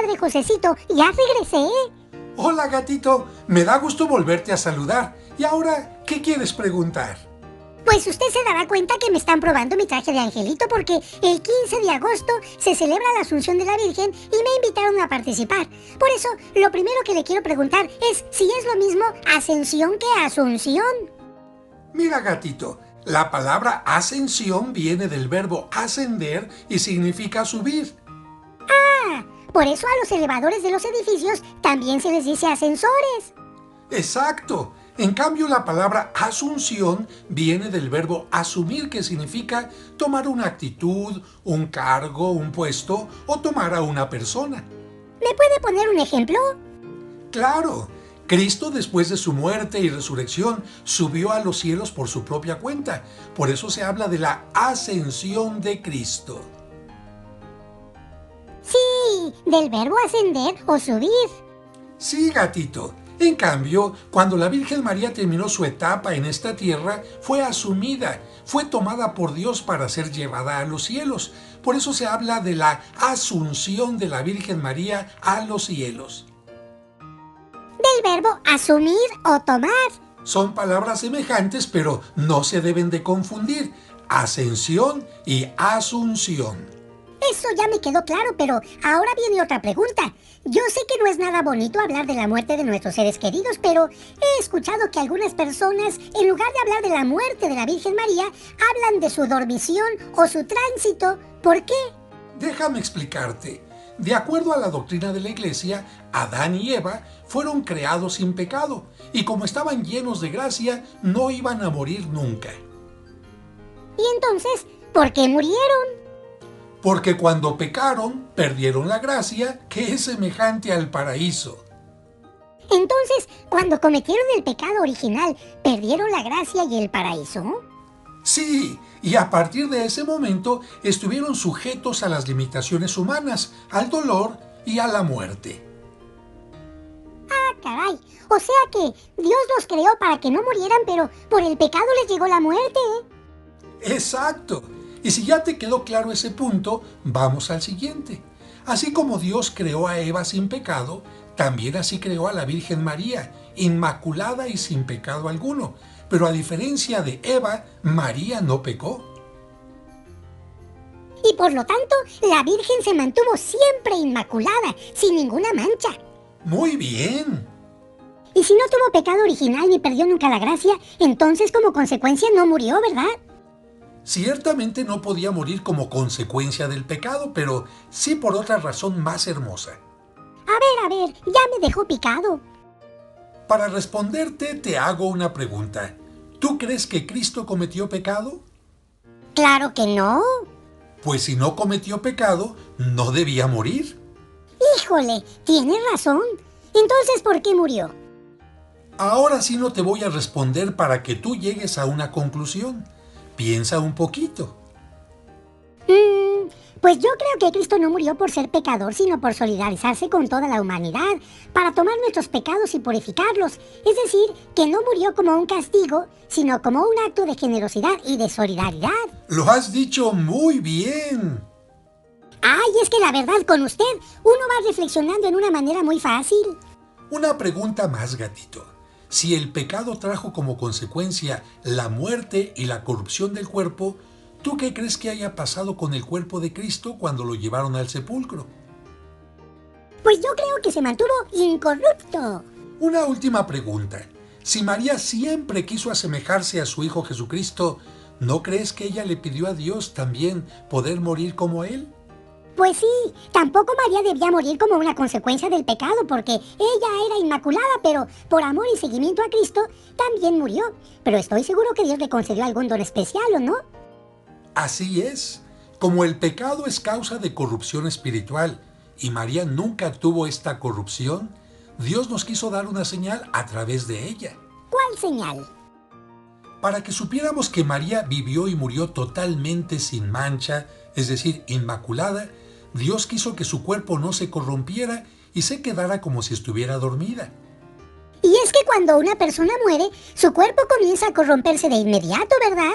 padre Josecito, ya regresé. Hola, gatito. Me da gusto volverte a saludar. ¿Y ahora qué quieres preguntar? Pues usted se dará cuenta que me están probando mi traje de angelito porque el 15 de agosto se celebra la Asunción de la Virgen y me invitaron a participar. Por eso, lo primero que le quiero preguntar es si es lo mismo ascensión que asunción. Mira, gatito, la palabra ascensión viene del verbo ascender y significa subir. Por eso a los elevadores de los edificios también se les dice ascensores. Exacto. En cambio, la palabra asunción viene del verbo asumir, que significa tomar una actitud, un cargo, un puesto o tomar a una persona. ¿Me puede poner un ejemplo? Claro, Cristo después de su muerte y resurrección subió a los cielos por su propia cuenta. Por eso se habla de la ascensión de Cristo. Sí, del verbo ascender o subir. Sí, gatito. En cambio, cuando la Virgen María terminó su etapa en esta tierra, fue asumida, fue tomada por Dios para ser llevada a los cielos. Por eso se habla de la asunción de la Virgen María a los cielos. Del verbo asumir o tomar. Son palabras semejantes, pero no se deben de confundir. Ascensión y asunción. Eso ya me quedó claro, pero ahora viene otra pregunta. Yo sé que no es nada bonito hablar de la muerte de nuestros seres queridos, pero he escuchado que algunas personas, en lugar de hablar de la muerte de la Virgen María, hablan de su dormición o su tránsito. ¿Por qué? Déjame explicarte. De acuerdo a la doctrina de la Iglesia, Adán y Eva fueron creados sin pecado, y como estaban llenos de gracia, no iban a morir nunca. Y entonces, ¿por qué murieron? Porque cuando pecaron, perdieron la gracia, que es semejante al paraíso. Entonces, cuando cometieron el pecado original, ¿perdieron la gracia y el paraíso? Sí, y a partir de ese momento estuvieron sujetos a las limitaciones humanas, al dolor y a la muerte. ¡Ah, caray! O sea que Dios los creó para que no murieran, pero por el pecado les llegó la muerte. ¡Exacto! Y si ya te quedó claro ese punto, vamos al siguiente. Así como Dios creó a Eva sin pecado, también así creó a la Virgen María, inmaculada y sin pecado alguno. Pero a diferencia de Eva, María no pecó. Y por lo tanto, la Virgen se mantuvo siempre inmaculada, sin ninguna mancha. ¡Muy bien! Y si no tuvo pecado original ni perdió nunca la gracia, entonces como consecuencia no murió, ¿verdad? Ciertamente no podía morir como consecuencia del pecado, pero sí por otra razón más hermosa. A ver, ya me dejó picado. Para responderte, te hago una pregunta. ¿Tú crees que Cristo cometió pecado? ¡Claro que no! Pues si no cometió pecado, no debía morir. ¡Híjole! Tienes razón. Entonces, ¿por qué murió? Ahora sí no te voy a responder para que tú llegues a una conclusión. Piensa un poquito. Pues yo creo que Cristo no murió por ser pecador, sino por solidarizarse con toda la humanidad, para tomar nuestros pecados y purificarlos. Es decir, que no murió como un castigo, sino como un acto de generosidad y de solidaridad. Lo has dicho muy bien. Ay, es que la verdad, con usted, uno va reflexionando en una manera muy fácil. Una pregunta más, gatito. Si el pecado trajo como consecuencia la muerte y la corrupción del cuerpo, ¿tú qué crees que haya pasado con el cuerpo de Cristo cuando lo llevaron al sepulcro? Pues yo creo que se mantuvo incorrupto. Una última pregunta. Si María siempre quiso asemejarse a su Hijo Jesucristo, ¿no crees que ella le pidió a Dios también poder morir como Él? Pues sí, tampoco María debía morir como una consecuencia del pecado, porque ella era inmaculada, pero por amor y seguimiento a Cristo también murió. Pero estoy seguro que Dios le concedió algún don especial, ¿o no? Así es. Como el pecado es causa de corrupción espiritual y María nunca tuvo esta corrupción, Dios nos quiso dar una señal a través de ella. ¿Cuál señal? Para que supiéramos que María vivió y murió totalmente sin mancha, es decir, inmaculada, Dios quiso que su cuerpo no se corrompiera y se quedara como si estuviera dormida. Y es que cuando una persona muere, su cuerpo comienza a corromperse de inmediato, ¿verdad?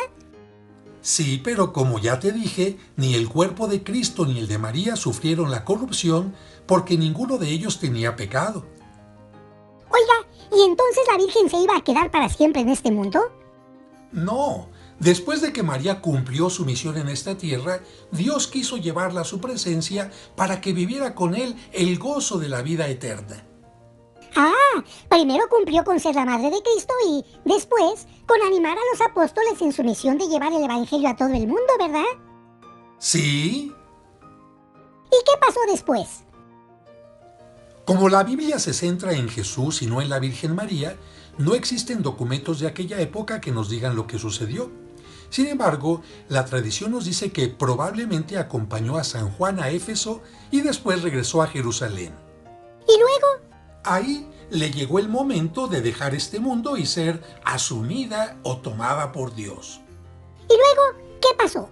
Sí, pero como ya te dije, ni el cuerpo de Cristo ni el de María sufrieron la corrupción porque ninguno de ellos tenía pecado. Oiga, ¿y entonces la Virgen se iba a quedar para siempre en este mundo? No, después de que María cumplió su misión en esta tierra, Dios quiso llevarla a su presencia para que viviera con él el gozo de la vida eterna. Ah, primero cumplió con ser la madre de Cristo y después con animar a los apóstoles en su misión de llevar el Evangelio a todo el mundo, ¿verdad? Sí. ¿Y qué pasó después? Como la Biblia se centra en Jesús y no en la Virgen María, no existen documentos de aquella época que nos digan lo que sucedió. Sin embargo, la tradición nos dice que probablemente acompañó a San Juan a Éfeso y después regresó a Jerusalén. ¿Y luego? Ahí le llegó el momento de dejar este mundo y ser asumida o tomada por Dios. ¿Y luego qué pasó?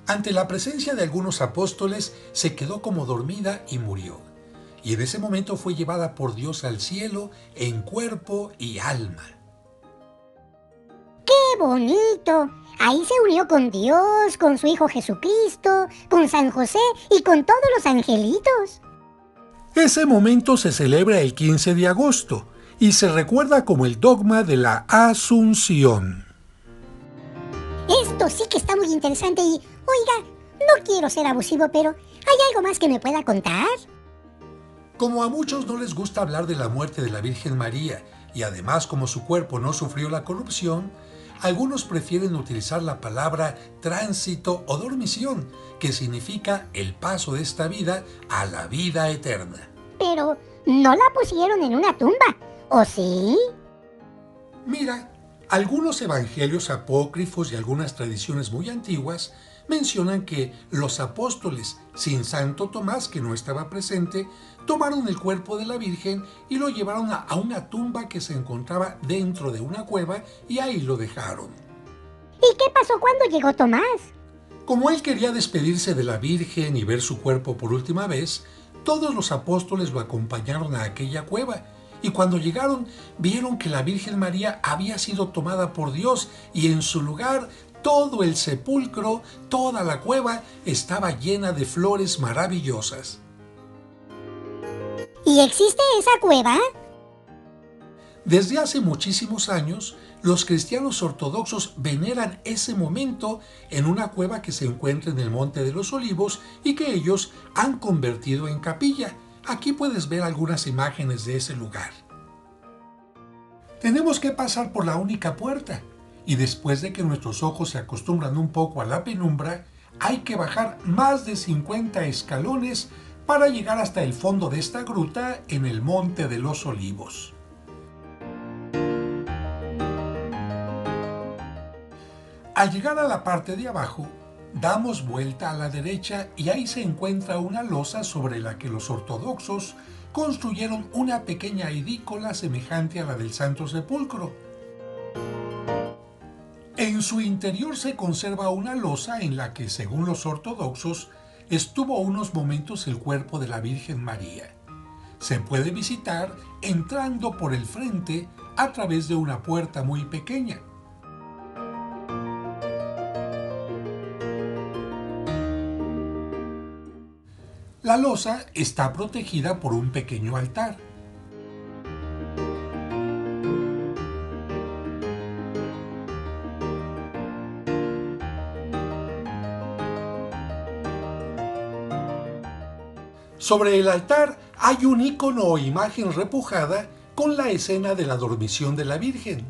Ante la presencia de algunos apóstoles, se quedó como dormida y murió. Y en ese momento fue llevada por Dios al cielo en cuerpo y alma. ¡Qué bonito! Ahí se unió con Dios, con su Hijo Jesucristo, con San José y con todos los angelitos. Ese momento se celebra el 15 de agosto y se recuerda como el dogma de la Asunción. Esto sí que está muy interesante y, oiga, no quiero ser abusivo, pero ¿hay algo más que me pueda contar? Como a muchos no les gusta hablar de la muerte de la Virgen María y además como su cuerpo no sufrió la corrupción, algunos prefieren utilizar la palabra tránsito o dormición, que significa el paso de esta vida a la vida eterna. Pero no la pusieron en una tumba, ¿o sí? Mira, algunos evangelios apócrifos y algunas tradiciones muy antiguas mencionan que los apóstoles, sin Santo Tomás, que no estaba presente, tomaron el cuerpo de la Virgen y lo llevaron a una tumba que se encontraba dentro de una cueva y ahí lo dejaron. ¿Y qué pasó cuando llegó Tomás? Como él quería despedirse de la Virgen y ver su cuerpo por última vez, todos los apóstoles lo acompañaron a aquella cueva. Y cuando llegaron, vieron que la Virgen María había sido tomada por Dios y en su lugar todo el sepulcro, toda la cueva estaba llena de flores maravillosas. ¿Y existe esa cueva? Desde hace muchísimos años, los cristianos ortodoxos veneran ese momento en una cueva que se encuentra en el Monte de los Olivos y que ellos han convertido en capilla. Aquí puedes ver algunas imágenes de ese lugar. Tenemos que pasar por la única puerta y después de que nuestros ojos se acostumbran un poco a la penumbra, hay que bajar más de 50 escalones para llegar hasta el fondo de esta gruta en el Monte de los Olivos. Al llegar a la parte de abajo, damos vuelta a la derecha y ahí se encuentra una losa sobre la que los ortodoxos construyeron una pequeña edícola semejante a la del Santo Sepulcro. En su interior se conserva una losa en la que, según los ortodoxos, estuvo unos momentos el cuerpo de la Virgen María. Se puede visitar entrando por el frente a través de una puerta muy pequeña. La losa está protegida por un pequeño altar. Sobre el altar hay un icono o imagen repujada con la escena de la dormición de la Virgen.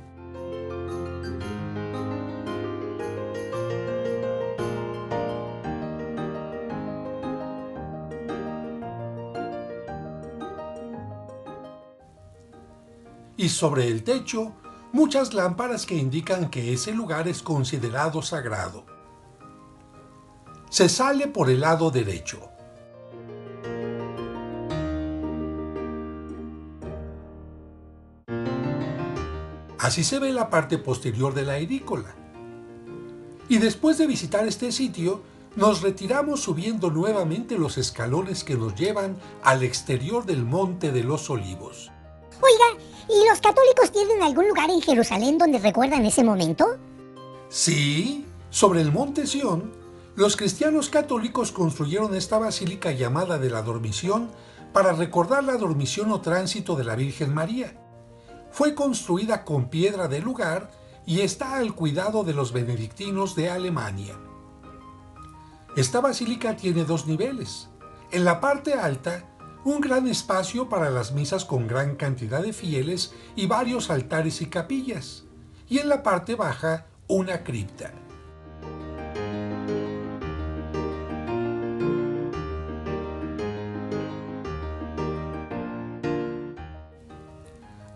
Y sobre el techo, muchas lámparas que indican que ese lugar es considerado sagrado. Se sale por el lado derecho. Así se ve la parte posterior de la edícola. Y después de visitar este sitio, nos retiramos subiendo nuevamente los escalones que nos llevan al exterior del Monte de los Olivos. Oiga, ¿y los católicos tienen algún lugar en Jerusalén donde recuerdan ese momento? Sí, sobre el Monte Sión, los cristianos católicos construyeron esta basílica llamada de la Dormición para recordar la dormición o tránsito de la Virgen María. Fue construida con piedra del lugar y está al cuidado de los benedictinos de Alemania. Esta basílica tiene 2 niveles. En la parte alta, un gran espacio para las misas con gran cantidad de fieles y varios altares y capillas. Y en la parte baja, una cripta.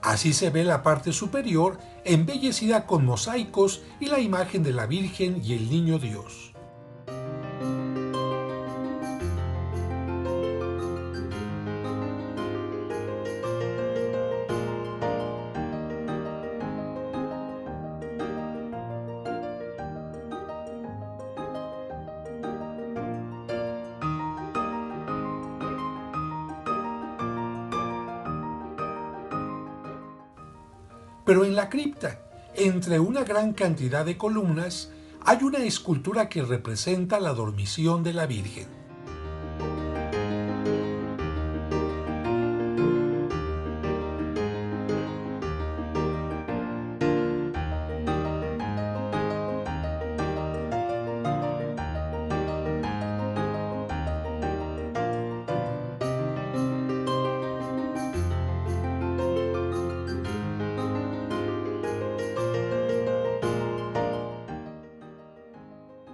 Así se ve la parte superior, embellecida con mosaicos y la imagen de la Virgen y el Niño Dios. Pero en la cripta, entre una gran cantidad de columnas, hay una escultura que representa la dormición de la Virgen.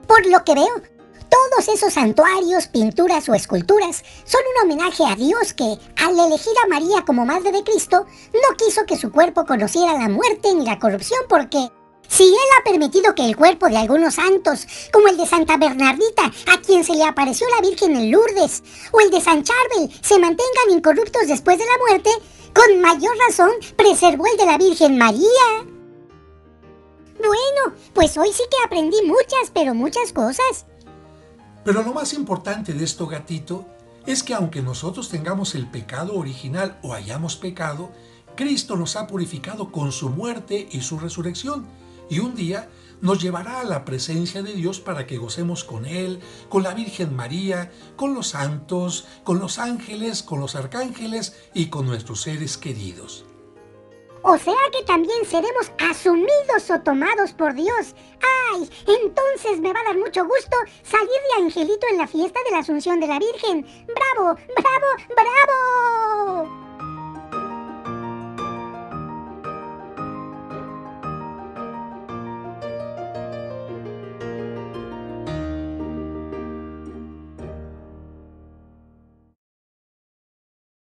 Por lo que veo, todos esos santuarios, pinturas o esculturas son un homenaje a Dios que, al elegir a María como Madre de Cristo, no quiso que su cuerpo conociera la muerte ni la corrupción porque, si Él ha permitido que el cuerpo de algunos santos, como el de Santa Bernardita, a quien se le apareció la Virgen en Lourdes, o el de San Charbel, se mantengan incorruptos después de la muerte, con mayor razón preservó el de la Virgen María. Bueno, pues hoy sí que aprendí muchas cosas. Pero lo más importante de esto, gatito, es que aunque nosotros tengamos el pecado original o hayamos pecado, Cristo nos ha purificado con su muerte y su resurrección, y un día nos llevará a la presencia de Dios para que gocemos con Él, con la Virgen María, con los santos, con los ángeles, con los arcángeles y con nuestros seres queridos. O sea que también seremos asumidos o tomados por Dios. ¡Ay! Entonces me va a dar mucho gusto salir de angelito en la fiesta de la Asunción de la Virgen. ¡Bravo! ¡Bravo! ¡Bravo!